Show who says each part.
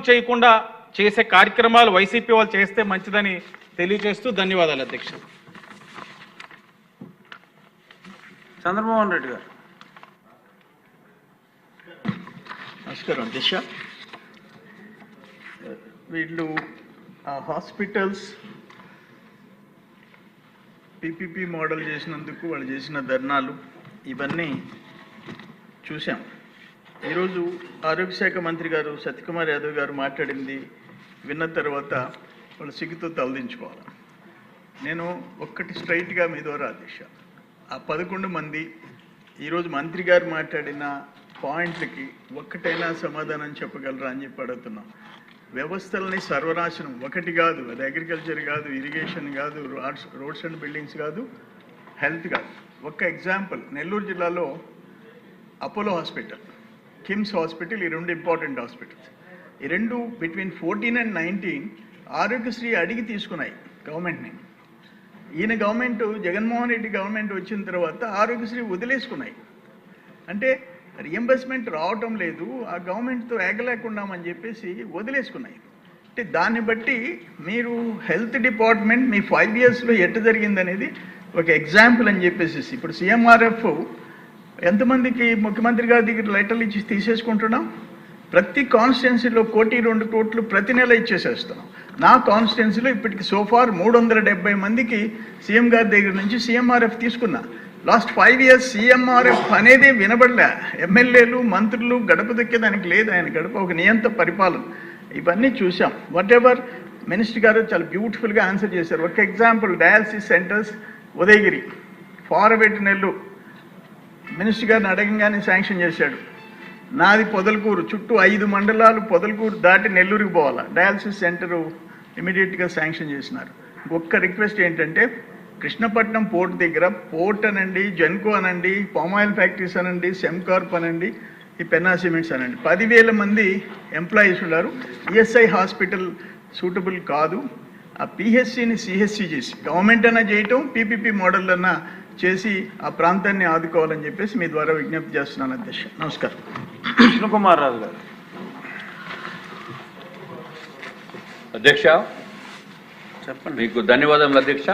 Speaker 1: చేయకుండా చేసే కార్యక్రమాలు వైసీపీ వాళ్ళు చేస్తే మంచిదని తెలియజేస్తూ ధన్యవాదాలు అధ్యక్ష.
Speaker 2: చంద్రమోహన్ రెడ్డి గారు.
Speaker 3: నమస్కారం అధ్యక్ష. వీళ్ళు హాస్పిటల్స్ పీపీపీ మోడల్ చేసినందుకు వాళ్ళు చేసిన ధర్నాలు ఇవన్నీ చూసాం. ఈరోజు ఆరోగ్య శాఖ మంత్రి గారు సత్యకుమార్ యాదవ్ గారు మాట్లాడింది విన్న తర్వాత వాళ్ళు సిగ్గుతో తలదించుకోవాలి. నేను ఒక్కటి స్ట్రైట్గా మీ ద్వారా అధ్యక్ష, ఆ 11 మంది ఈరోజు మంత్రి గారు మాట్లాడిన పాయింట్లకి ఒక్కటైనా సమాధానం చెప్పగలరా అని చెప్పి అడుగుతున్నాం. వ్యవస్థలని సర్వనాశనం ఒకటి కాదు, అది అగ్రికల్చర్ కాదు, ఇరిగేషన్ కాదు, రోడ్స్ అండ్ బిల్డింగ్స్ కాదు, హెల్త్ కాదు. ఒక్క ఎగ్జాంపుల్, నెల్లూరు జిల్లాలో అపోలో హాస్పిటల్, కిమ్స్ హాస్పిటల్, ఈ 2 ఇంపార్టెంట్ హాస్పిటల్స్. ఈ 2 బిట్వీన్ 14 and 19 ఆరోగ్యశ్రీ అడిగి తీసుకున్నాయి గవర్నమెంట్ని. ఈయన గవర్నమెంట్, జగన్మోహన్ రెడ్డి గవర్నమెంట్ వచ్చిన తర్వాత ఆరోగ్యశ్రీ వదిలేసుకున్నాయి. అంటే రియంబర్స్మెంట్ రావటం లేదు, ఆ గవర్నమెంట్తో ఏగలేకున్నామని చెప్పేసి వదిలేసుకున్నాయి. అంటే దాన్ని బట్టి మీరు హెల్త్ డిపార్ట్మెంట్ మీ 5 yearsలో ఎట్ట జరిగిందనేది ఒక ఎగ్జాంపుల్ అని చెప్పేసి. ఇప్పుడు CMRF ఎంతమందికి ముఖ్యమంత్రి గారి దగ్గర లెటర్లు ఇచ్చి తీసేసుకుంటున్నాం. ప్రతి కాన్స్టిట్యున్సీలో 1-2 కోట్లు ప్రతి నెల ఇచ్చేసేస్తున్నాం. నా కాన్స్టిట్యున్సీలో ఇప్పటికి సోఫార్ 370 మందికి సీఎం గారి దగ్గర నుంచి CMRF తీసుకున్నా. లాస్ట్ 5 years CMRF అనేది వినబడలే. ఎమ్మెల్యేలు మంత్రులు గడప దొక్కేదానికి లేదు, ఆయన గడప ఒక నియంత పరిపాలన. ఇవన్నీ చూసాం. వాట్ ఎవర్ మినిస్టర్ గారు చాలా బ్యూటిఫుల్గా ఆన్సర్ చేశారు. ఒక example, dialysis centres Udayagiri, forward Nellore, minister గారిని అడగంగానే శాంక్షన్ చేశాడు. నాది పొదలకూరు, చుట్టూ 5 మండలాలు పొదలకూరు దాటి నెల్లూరుకి పోవాలా, డయాలసిస్ సెంటరు ఇమీడియట్గా శాంక్షన్ చేసినారు. ఒక్క రిక్వెస్ట్ ఏంటంటే, కృష్ణపట్నం పోర్ట్ దగ్గర పోర్ట్ అనండి, జెన్కో అనండి, పామాయిల్ ఫ్యాక్టరీస్ అనండి, సెమ్కార్ప్ అనండి, ఈ పెన్నా సిమెంట్స్ అనండి, 10,000 మంది ఎంప్లాయీస్ ఉన్నారు. ESI హాస్పిటల్ సూటబుల్ కాదు. ఆ PHCని CHC చేసి గవర్నమెంట్ అన్నా చేయటం, PPP మోడల్ అన్నా చేసి ఆ ప్రాంతాన్ని ఆదుకోవాలని చెప్పేసి మీ ద్వారా విజ్ఞప్తి చేస్తున్నాను అధ్యక్ష. నమస్కారం.
Speaker 2: కృష్ణకుమార్ రాజు గారు.
Speaker 4: అధ్యక్ష,
Speaker 2: చెప్పండి.
Speaker 4: మీకు ధన్యవాదములు అధ్యక్ష.